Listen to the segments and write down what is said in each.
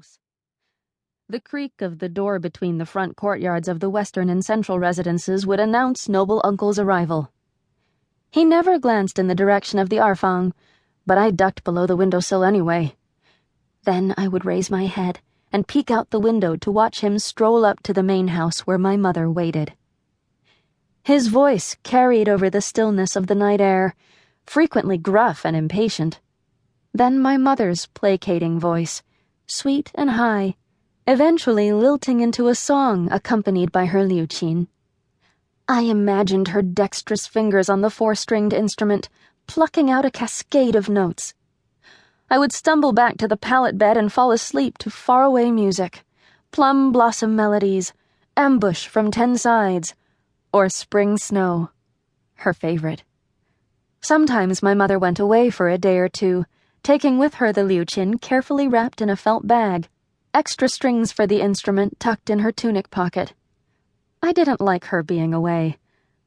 house. The creak of the door between the front courtyards of the western and central residences would announce noble uncle's arrival. He never glanced in the direction of the Arfang, but I ducked below the windowsill anyway. Then I would raise my head and peek out the window to watch him stroll up to the main house where my mother waited. His voice carried over the stillness of the night air, frequently gruff and impatient. Then my mother's placating voice, sweet and high, eventually lilting into a song accompanied by her liuqin. I imagined her dexterous fingers on the four-stringed instrument, plucking out a cascade of notes. I would stumble back to the pallet bed and fall asleep to faraway music, plum blossom melodies, ambush from 10 sides, or spring snow, her favorite. Sometimes my mother went away for a day or two, taking with her the liuqin carefully wrapped in a felt bag, extra strings for the instrument tucked in her tunic pocket. I didn't like her being away,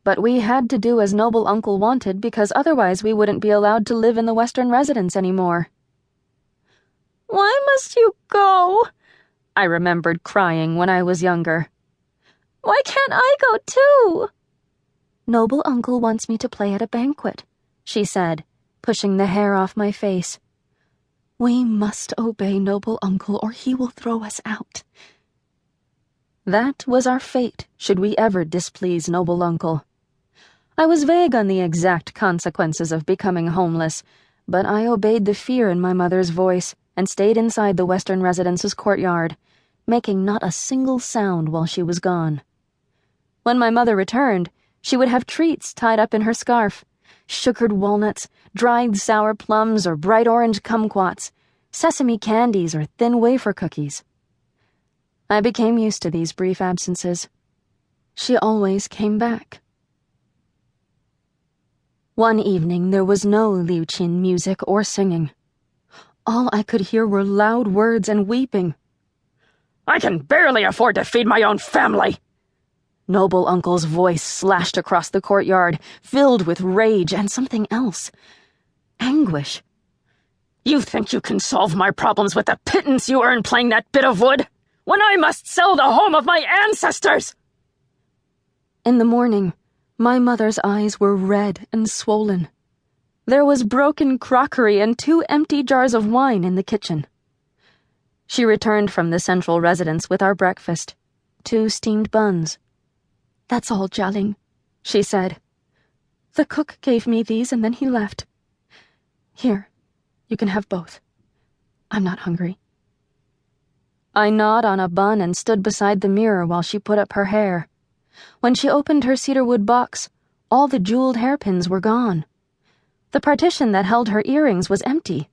but we had to do as noble uncle wanted because otherwise we wouldn't be allowed to live in the western residence anymore. "Why must you go?" I remembered crying when I was younger. "Why can't I go too?" "Noble uncle wants me to play at a banquet," she said, pushing the hair off my face. "We must obey noble uncle or he will throw us out." That was our fate, should we ever displease noble uncle. I was vague on the exact consequences of becoming homeless, but I obeyed the fear in my mother's voice and stayed inside the western residence's courtyard, making not a single sound while she was gone. When my mother returned, she would have treats tied up in her scarf, sugared walnuts, dried sour plums or bright orange kumquats, sesame candies or thin wafer cookies. I became used to these brief absences. She always came back. One evening there was no liuqin music or singing. All I could hear were loud words and weeping. "I can barely afford to feed my own family!" Noble uncle's voice slashed across the courtyard, filled with rage and something else. Anguish. "You think you can solve my problems with the pittance you earn playing that bit of wood, when I must sell the home of my ancestors?" In the morning, my mother's eyes were red and swollen. There was broken crockery and 2 empty jars of wine in the kitchen. She returned from the central residence with our breakfast, 2 steamed buns. "That's all, Jialing," she said. "The cook gave me these and then he left. Here, you can have both. I'm not hungry." I gnawed on a bun and stood beside the mirror while she put up her hair. When she opened her cedarwood box, all the jeweled hairpins were gone. The partition that held her earrings was empty.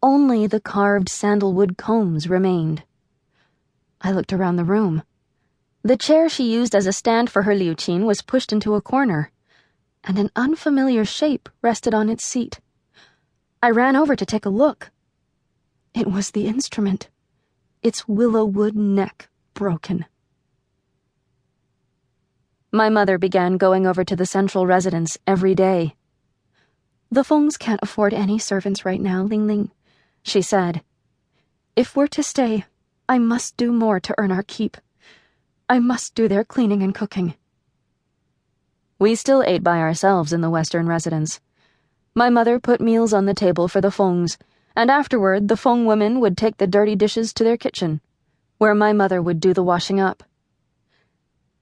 Only the carved sandalwood combs remained. I looked around the room. The chair she used as a stand for her liuqin was pushed into a corner, and an unfamiliar shape rested on its seat. I ran over to take a look. It was the instrument, its willow wood neck broken. My mother began going over to the central residence every day. "The Fengs can't afford any servants right now, Ling Ling," she said. "If we're to stay, I must do more to earn our keep. I must do their cleaning and cooking." We still ate by ourselves in the western residence. My mother put meals on the table for the Fengs, and afterward the Feng women would take the dirty dishes to their kitchen, where my mother would do the washing up.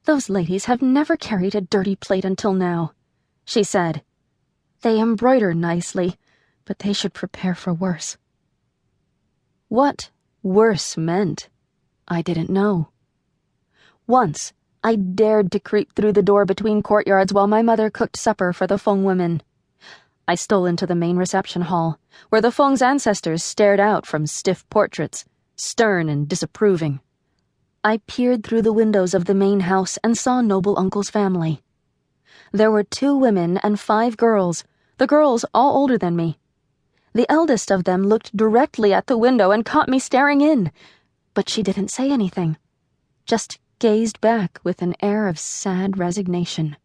"Those ladies have never carried a dirty plate until now," she said. "They embroider nicely, but they should prepare for worse." What worse meant, I didn't know. Once, I dared to creep through the door between courtyards while my mother cooked supper for the Feng women. I stole into the main reception hall, where the Feng's ancestors stared out from stiff portraits, stern and disapproving. I peered through the windows of the main house and saw noble uncle's family. There were 2 women and 5 girls, the girls all older than me. The eldest of them looked directly at the window and caught me staring in, but she didn't say anything, just gazed back with an air of sad resignation.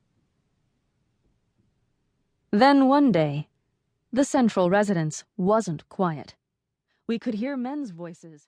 Then one day, the central residence wasn't quiet. We could hear men's voices.